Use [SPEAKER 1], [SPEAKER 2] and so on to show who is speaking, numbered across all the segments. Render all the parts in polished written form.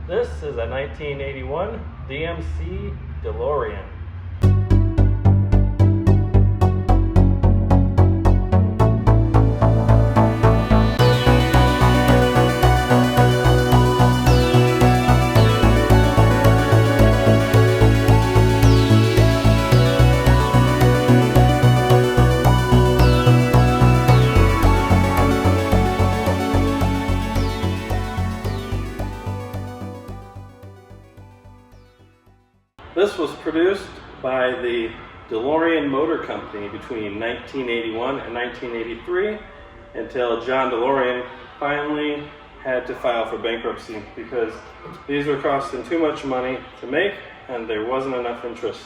[SPEAKER 1] This is a 1981 DMC DeLorean. This was produced by the DeLorean Motor Company between 1981 and 1983 until John DeLorean finally had to file for bankruptcy because these were costing too much money to make and there wasn't enough interest.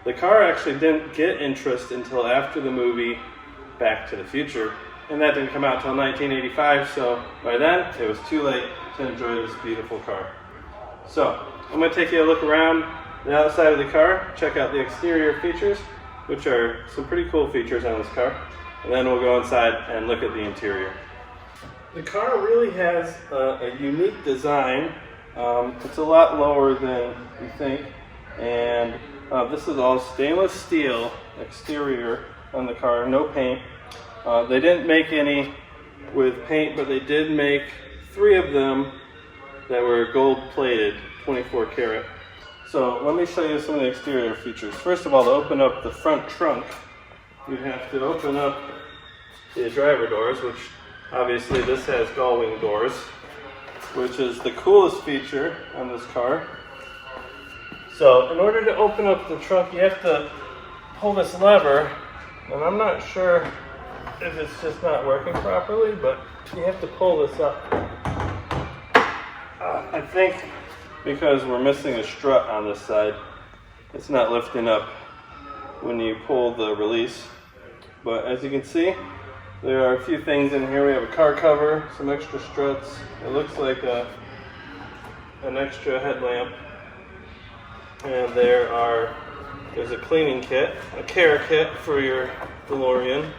[SPEAKER 1] The car actually didn't get interest until after the movie Back to the Future, and that didn't come out until 1985, so by then it was too late to enjoy this beautiful car. So I'm going to take you a look around the outside of the car, check out the exterior features, which are some pretty cool features on this car, and then we'll go inside and look at the interior. The car really has a unique design. It's a lot lower than you think, and this is all stainless steel exterior on the car, no paint. They didn't make any with paint, but they did make 3 of them that were gold plated, 24 karat. So let me show you some of the exterior features. First of all, to open up the front trunk, you have to open up the driver doors, which obviously this has Goldwing Doors, which is the coolest feature on this car. So in order to open up the trunk, you have to pull this lever, and I'm not sure if it's just not working properly, but you have to pull this up. I think because we're missing a strut on this side, it's not lifting up when you pull the release. But as you can see, there are a few things in here. We have a car cover, some extra struts. It looks like an extra headlamp. And there's a cleaning kit, a care kit for your DeLorean.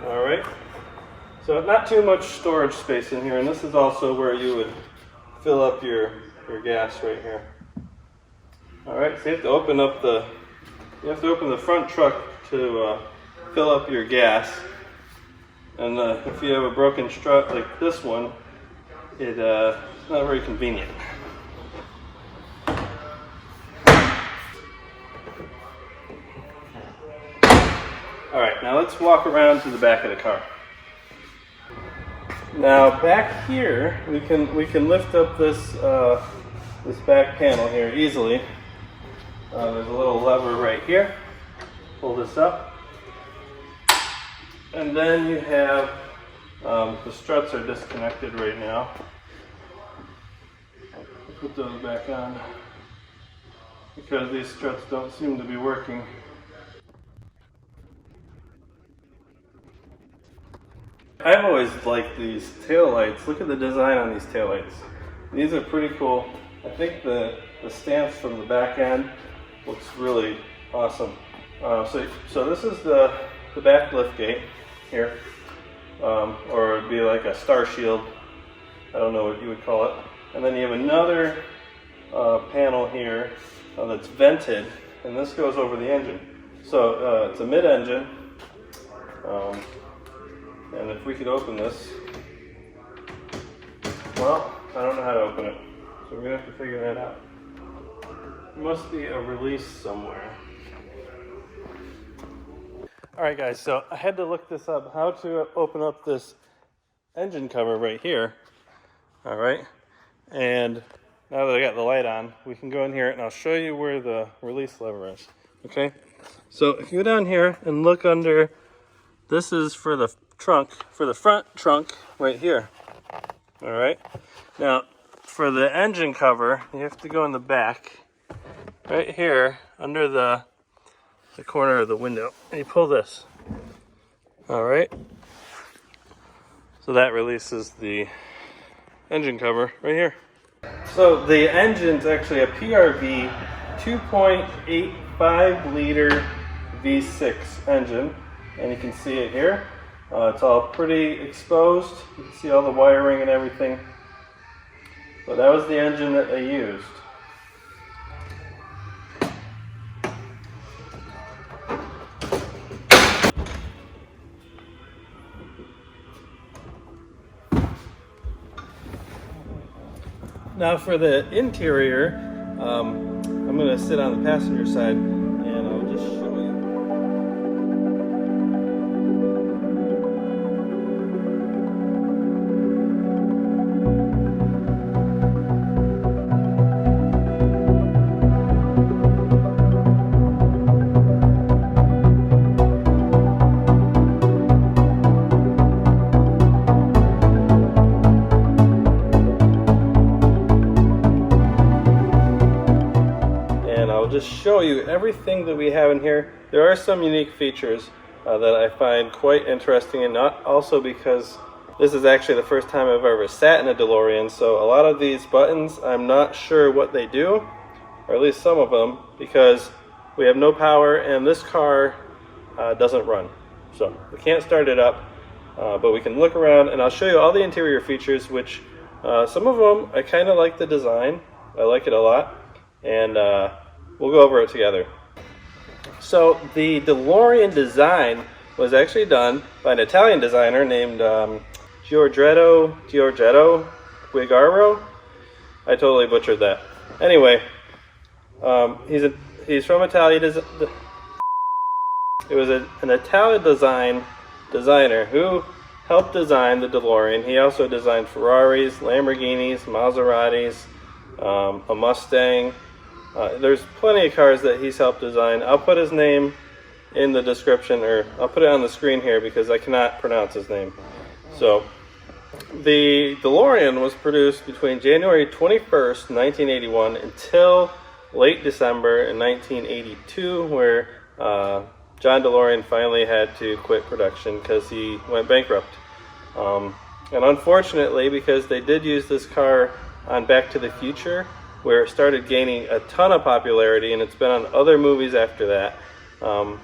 [SPEAKER 1] Alright, so not too much storage space in here, and this is also where you would fill up your gas right here. Alright, so you have to open the front truck to fill up your gas. And if you have a broken strut like this one, it's not very convenient. Alright, now let's walk around to the back of the car. Now back here, we can lift up this this back panel here easily. There's a little lever right here. Pull this up, and then you have the struts are disconnected right now. I'll put those back on because these struts don't seem to be working. I've always liked these taillights. Look at the design on these taillights. These are pretty cool. I think the stance from the back end looks really awesome. So this is the back lift gate here, or it'd be like a star shield. I don't know what you would call it. And then you have another panel here that's vented, and this goes over the engine. So it's a mid-engine. And if we could open this, well, I don't know how to open it, so we're going to have to figure that out. There must be a release somewhere. Alright guys, so I had to look this up, how to open up this engine cover right here. Alright, and now that I got the light on, we can go in here and I'll show you where the release lever is. Okay, so if you go down here and look under, this is for the trunk, for the front trunk right here. All right, now for the engine cover, you have to go in the back right here under the corner of the window, and you pull this. All right, so that releases the engine cover right here. So the engine's actually a PRV 2.85 liter V6 engine, and you can see it here. It's all pretty exposed. You can see all the wiring and everything. But that was the engine that they used. Now for the interior, I'm going to sit on the passenger side and I'll just show you. Just show you everything that we have in here. There are some unique features that I find quite interesting, and not also because this is actually the first time I've ever sat in a DeLorean, so a lot of these buttons I'm not sure what they do, or at least some of them, because we have no power and this car doesn't run, so we can't start it up, but we can look around and I'll show you all the interior features, which some of them I kind of like the design. I like it a lot, and we'll go over it together. So the DeLorean design was actually done by an Italian designer named Giugiaro. I totally butchered that. Anyway, he's from Italy. It was an Italian designer who helped design the DeLorean. He also designed Ferraris, Lamborghinis, Maseratis, a Mustang. There's plenty of cars that he's helped design. I'll put his name in the description, or I'll put it on the screen here because I cannot pronounce his name. So, the DeLorean was produced between January 21st, 1981 until late December in 1982, where John DeLorean finally had to quit production because he went bankrupt. And unfortunately, because they did use this car on Back to the Future, where it started gaining a ton of popularity, and it's been on other movies after that.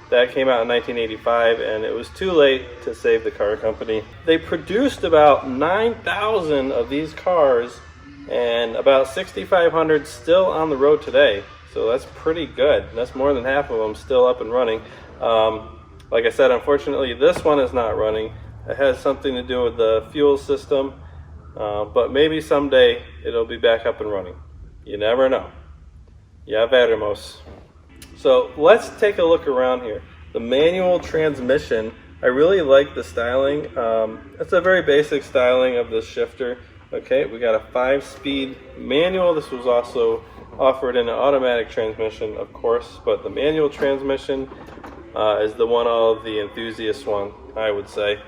[SPEAKER 1] That came out in 1985, and it was too late to save the car company. They produced about 9,000 of these cars, and about 6,500 still on the road today. So that's pretty good. That's more than half of them still up and running. Like I said, unfortunately, this one is not running. It has something to do with the fuel system, but maybe someday it'll be back up and running. You never know. Ya veremos. So let's take a look around here. The manual transmission, I really like the styling. It's a very basic styling of this shifter. Okay, we got a 5-speed manual. This was also offered in an automatic transmission, of course, but the manual transmission is the one of the enthusiasts one, I would say.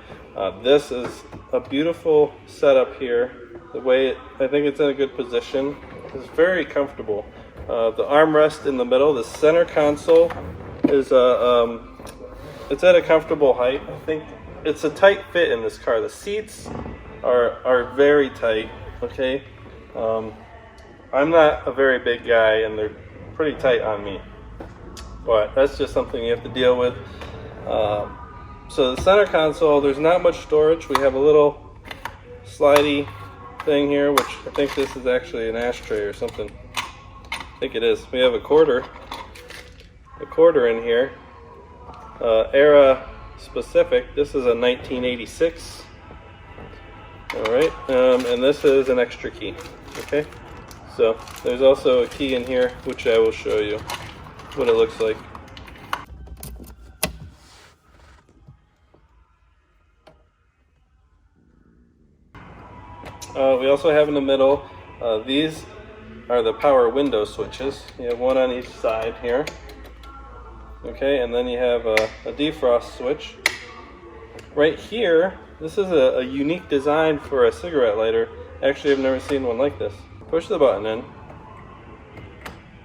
[SPEAKER 1] This is a beautiful setup here. The way I think it's in a good position. It's very comfortable. The armrest in the middle, the center console is it's at a comfortable height. I think it's a tight fit in this car. The seats are very tight. Okay, I'm not a very big guy, and they're pretty tight on me. But that's just something you have to deal with. So the center console, there's not much storage. We have a little slidey thing here, which I think this is actually an ashtray or something. I think it is. We have a quarter in here, era specific. This is a 1986. All right, and this is an extra key. Okay, so there's also a key in here, which I will show you what it looks like. We also have in the middle, these are the power window switches. You have one on each side here. Okay, and then you have a defrost switch. Right here, this is a unique design for a cigarette lighter. Actually, I've never seen one like this. Push the button in,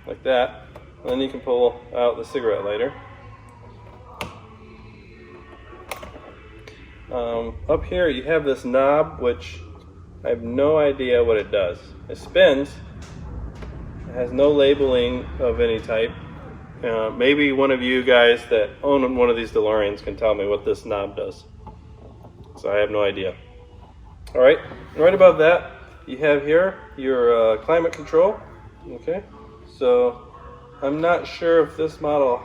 [SPEAKER 1] like that, and then you can pull out the cigarette lighter. Up here you have this knob, which I have no idea what it does. It spins. It has no labeling of any type. Maybe one of you guys that own one of these DeLoreans can tell me what this knob does. So I have no idea. All right, and right above that, you have here your climate control. Okay, so I'm not sure if this model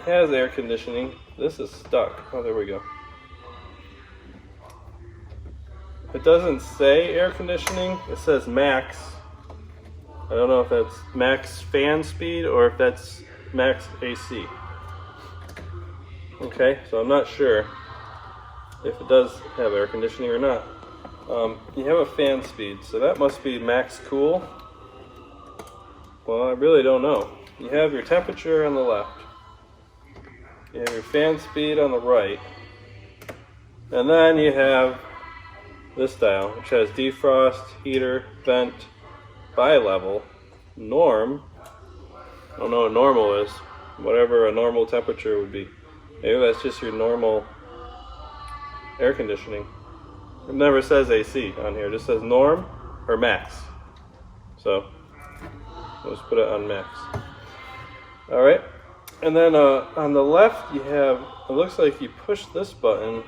[SPEAKER 1] has air conditioning. This is stuck. Oh, there we go. It doesn't say air conditioning. It says max. I don't know if that's max fan speed or if that's max AC. Okay, so I'm not sure if it does have air conditioning or not. You have a fan speed, so that must be max cool. Well, I really don't know. You have your temperature on the left. You have your fan speed on the right. And then you have this dial, which has defrost, heater, vent, bi-level, norm. I don't know what normal is. Whatever a normal temperature would be. Maybe that's just your normal air conditioning. It never says AC on here. It just says norm or max. So let's put it on max. All right. And then on the left you have, it looks like you push this button,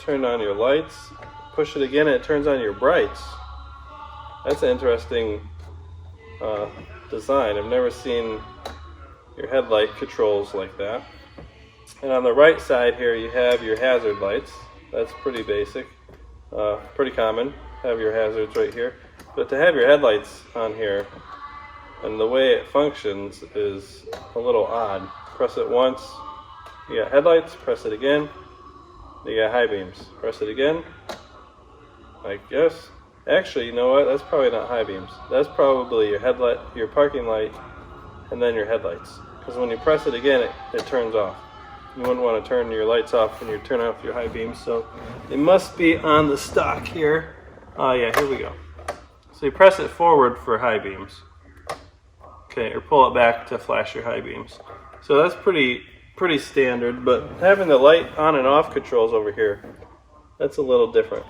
[SPEAKER 1] turn on your lights, push it again and it turns on your brights. That's an interesting design. I've never seen your headlight controls like that. And on the right side here you have your hazard lights. That's pretty basic, pretty common. Have your hazards right here. But to have your headlights on here, and the way it functions is a little odd. Press it once, you got headlights, press it again, you got high beams. Press it again, I guess. Actually, you know what, that's probably not high beams. That's probably your headlight, your parking light, and then your headlights. Because when you press it again, it turns off. You wouldn't want to turn your lights off when you turn off your high beams, so they must be on the stock here. Oh yeah, here we go. So you press it forward for high beams. Okay, or pull it back to flash your high beams. So that's pretty standard, but having the light on and off controls over here, that's a little different.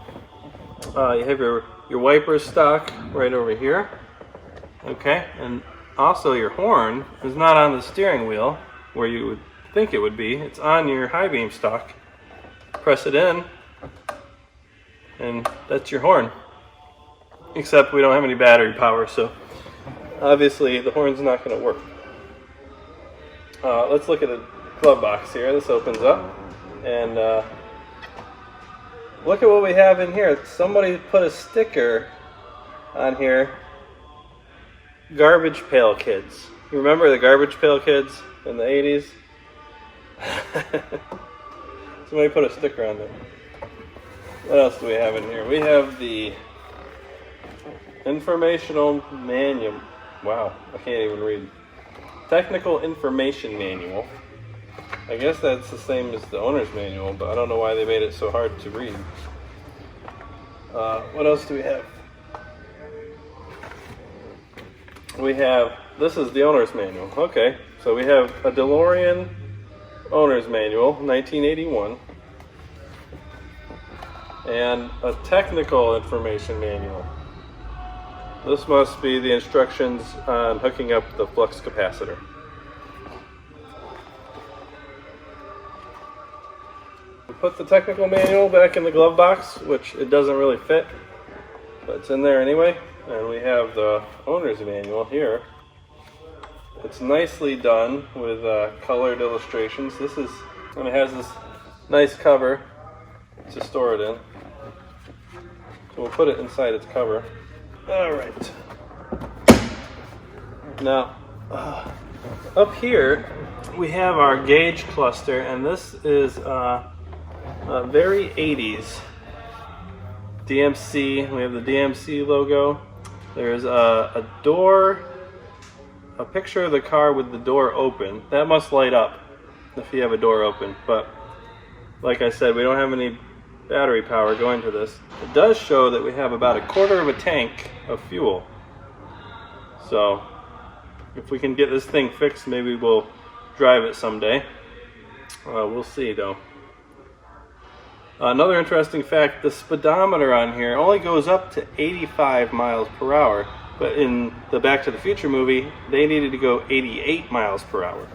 [SPEAKER 1] You have your wipers stock right over here. Okay, and also your horn is not on the steering wheel where you would think it would be. It's on your high beam stock. Press it in, and that's your horn. Except we don't have any battery power, so obviously the horn's not going to work. Let's look at the glove box here. This opens up, and look at what we have in here. Somebody put a sticker on here. Garbage Pail Kids. You remember the Garbage Pail Kids in the 80s? Somebody put a sticker on there. What else do we have in here? We have the Informational Manual. Wow, I can't even read. Technical Information Manual. I guess that's the same as the owner's manual, but I don't know why they made it so hard to read. What else do we have? We have, this is the owner's manual. Okay, so we have a DeLorean owner's manual, 1981, and a technical information manual. This must be the instructions on hooking up the flux capacitor. We put the technical manual back in the glove box, which it doesn't really fit, but it's in there anyway. And we have the owner's manual here. It's nicely done with colored illustrations. This is, and it has this nice cover to store it in. So we'll put it inside its cover. All right. Now, up here we have our gauge cluster, and this is a very 80s DMC. We have the DMC logo. There's a door, a picture of the car with the door open. That must light up if you have a door open, but like I said, we don't have any battery power going to this. It does show that we have about a quarter of a tank of fuel. So if we can get this thing fixed, maybe we'll drive it someday. We'll see though. Another interesting fact, the speedometer on here only goes up to 85 miles per hour, but in the Back to the Future movie, they needed to go 88 miles per hour.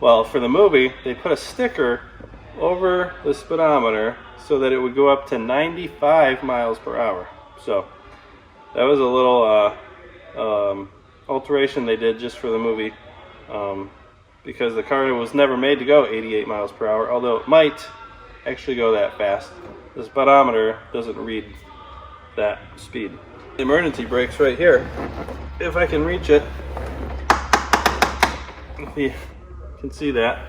[SPEAKER 1] Well, for the movie, they put a sticker over the speedometer so that it would go up to 95 miles per hour. So that was a little alteration they did just for the movie, because the car was never made to go 88 miles per hour, although it might actually go that fast. The speedometer doesn't read that speed. The emergency brake's right here, if I can reach it. If you can see that.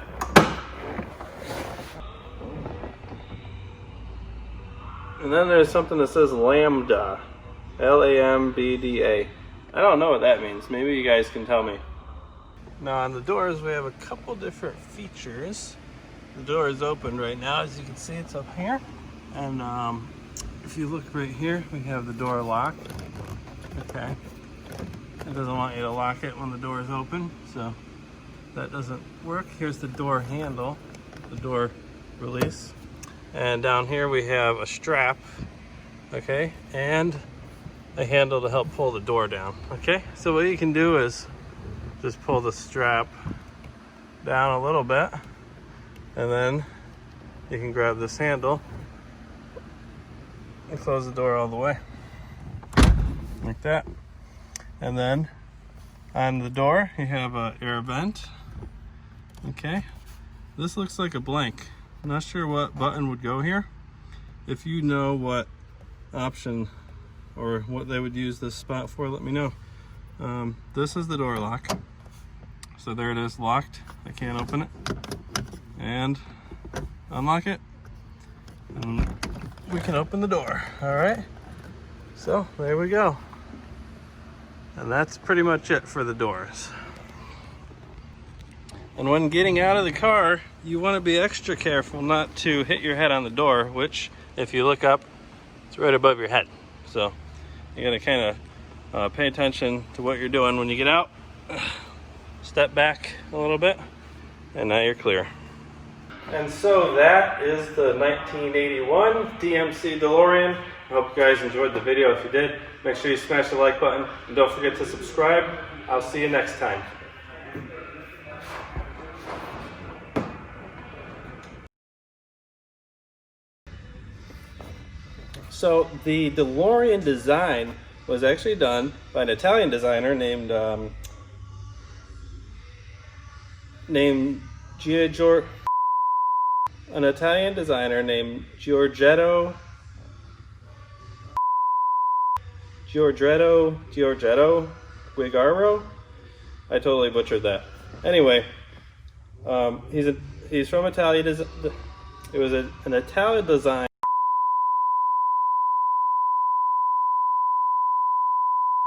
[SPEAKER 1] And then there's something that says Lambda, Lambda. I don't know what that means. Maybe you guys can tell me. Now on the doors we have a couple different features. The door is open right now, as you can see. It's up here, and if you look right here, we have the door locked. Okay, it doesn't want you to lock it when the door is open, so that doesn't work. Here's the door handle, the door release, and down here we have a strap, okay, and a handle to help pull the door down. Okay, so what you can do is just pull the strap down a little bit, and then you can grab this handle and close the door all the way, like that. And then on the door you have an air vent. Okay, this looks like a blank. I'm not sure what button would go here. If you know what option or what they would use this spot for, let me know. This is the door lock. So there it is, locked. I can't open it. And unlock it, and we can open the door. All right, so there we go. And that's pretty much it for the doors. And when getting out of the car, you want to be extra careful not to hit your head on the door, which, if you look up, it's right above your head. So you got to kind of pay attention to what you're doing when you get out. Step back a little bit, and now you're clear. And so that is the 1981 DMC DeLorean. I hope you guys enjoyed the video. If you did, make sure you smash the like button, and don't forget to subscribe. I'll see you next time. So the DeLorean design was actually done by an Italian designer named Giugiaro. An Italian designer named Giorgetto. Giugiaro. I totally butchered that. Anyway, he's from Italy. It was an Italian design.